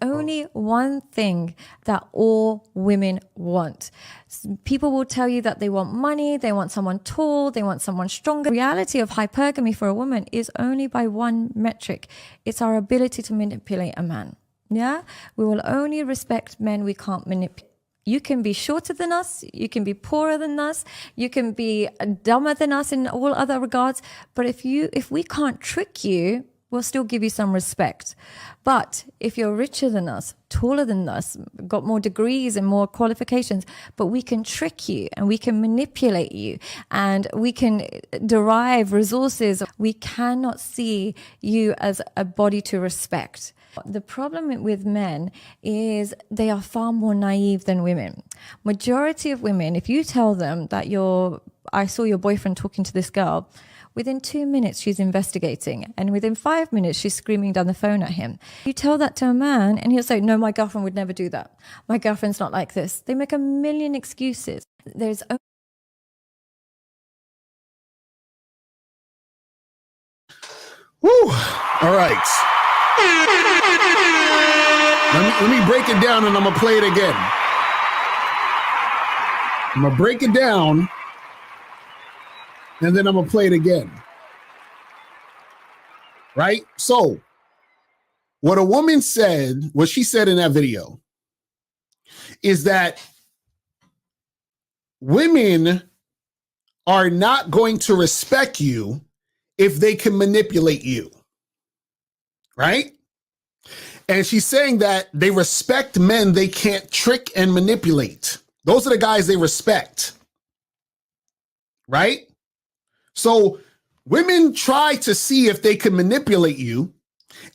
Only one thing that all women want. People will tell you that they want money, they want someone tall, they want someone stronger. The reality of hypergamy for a woman is only by one metric. It's our ability to manipulate a man. Yeah? We will only respect men we can't manipulate. You can be shorter than us, you can be poorer than us, you can be dumber than us in all other regards, but if we can't trick you, we'll still give you some respect. But if you're richer than us, taller than us, got more degrees and more qualifications, but we can trick you and we can manipulate you and we can derive resources, we cannot see you as a body to respect. The problem with men is they are far more naive than women. Majority of women, if you tell them that I saw your boyfriend talking to this girl, within 2 minutes she's investigating, and within 5 minutes she's screaming down the phone at him. You tell that to a man and he'll say, no, my girlfriend would never do that. My girlfriend's not like this. They make a million excuses. There's Woo! All right. Let me break it down and I'm going to play it again. I'm going to break it down and then I'm going to play it again. Right? So, what a woman said, what she said in that video, is that women are not going to respect you if they can manipulate you. Right? And she's saying that they respect men they can't trick and manipulate. Those are the guys they respect. Right? So women try to see if they can manipulate you.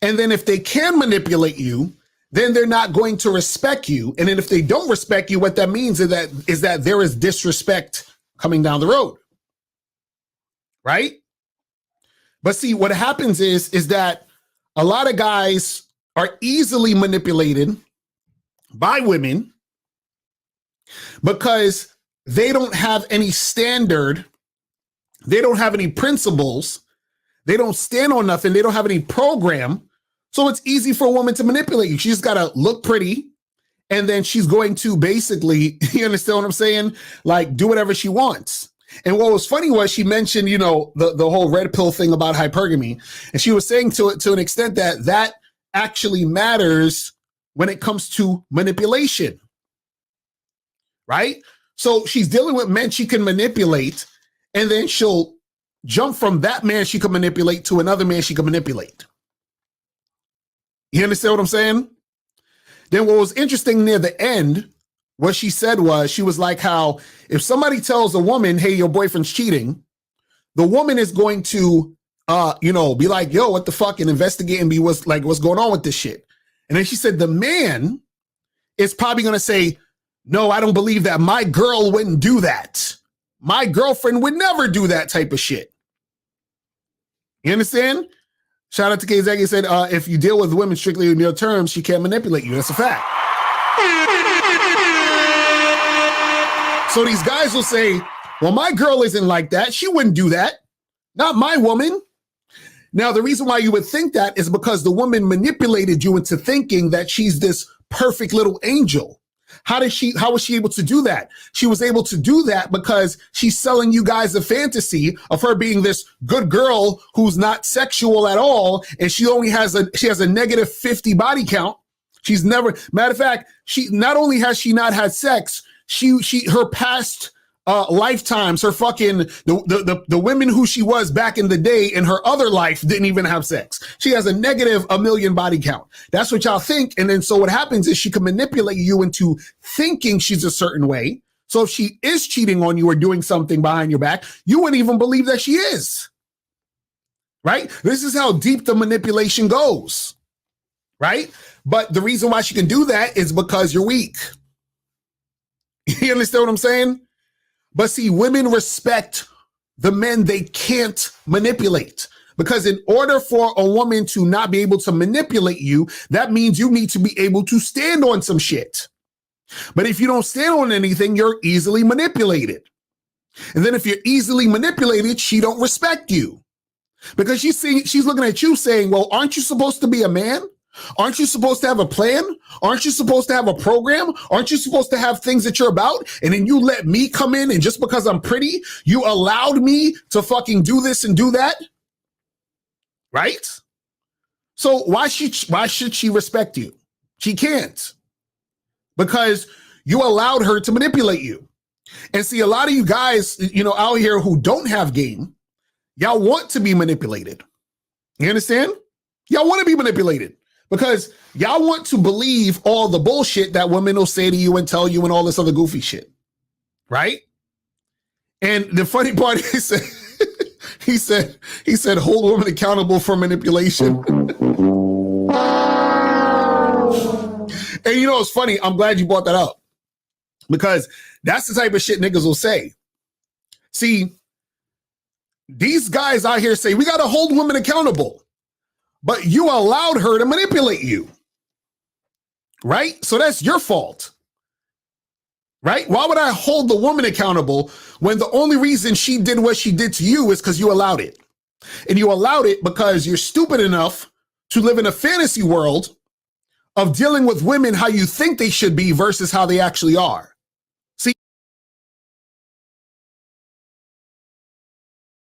And then if they can manipulate you, then they're not going to respect you. And then if they don't respect you, what that means is that there is disrespect coming down the road. Right? But see, what happens is that a lot of guys are easily manipulated by women because they don't have any standard. They don't have any principles. They don't stand on nothing. They don't have any program. So it's easy for a woman to manipulate you. She just got to look pretty. And then she's going to basically, you understand what I'm saying? Like do whatever she wants. And what was funny was she mentioned, you know, the whole red pill thing about hypergamy. And she was saying to an extent that actually matters when it comes to manipulation. Right? So she's dealing with men she can manipulate. And then she'll jump from that man she can manipulate to another man she can manipulate. You understand what I'm saying? Then what was interesting near the end, what she said was, she was like how if somebody tells a woman, hey, your boyfriend's cheating, the woman is going to, be like, yo, what the fuck, and investigate and be what's going on with this shit. And then she said the man is probably going to say, no, I don't believe that. My girl wouldn't do that. My girlfriend would never do that type of shit. You understand? Shout out to Kazagi said, if you deal with women strictly in your terms, she can't manipulate you. That's a fact. So these guys will say, well, my girl isn't like that. She wouldn't do that. Not my woman. Now, the reason why you would think that is because the woman manipulated you into thinking that she's this perfect little angel. How was she able to do that? She was able to do that because she's selling you guys a fantasy of her being this good girl who's not sexual at all. And she has a negative 50 body count. She's never, matter of fact, she not only has she not had sex, her past lifetimes, her fucking, the women who she was back in the day in her other life didn't even have sex. She has a negative 1 million body count. That's what y'all think. And then so what happens is she can manipulate you into thinking she's a certain way. So if she is cheating on you or doing something behind your back, you wouldn't even believe that she is. Right? This is how deep the manipulation goes. Right? But the reason why she can do that is because you're weak. You understand what I'm saying? But see, women respect the men they can't manipulate. Because in order for a woman to not be able to manipulate you, that means you need to be able to stand on some shit. But if you don't stand on anything, you're easily manipulated. And then if you're easily manipulated, she don't respect you. Because she's looking at you saying, well, aren't you supposed to be a man? Aren't you supposed to have a plan? Aren't you supposed to have a program? Aren't you supposed to have things that you're about? And then you let me come in, and just because I'm pretty, you allowed me to fucking do this and do that? Right? So why should she respect you? She can't. Because you allowed her to manipulate you. And see, a lot of you guys, out here who don't have game, y'all want to be manipulated. You understand? Y'all want to be manipulated because y'all want to believe all the bullshit that women will say to you and tell you and all this other goofy shit. Right? And the funny part is he said, hold women accountable for manipulation. And it's funny. I'm glad you brought that up because that's the type of shit niggas will say. See, these guys out here say, we got to hold women accountable, but you allowed her to manipulate you. Right? So that's your fault. Right? Why would I hold the woman accountable when the only reason she did what she did to you is because you allowed it? And you allowed it because you're stupid enough to live in a fantasy world of dealing with women how you think they should be versus how they actually are.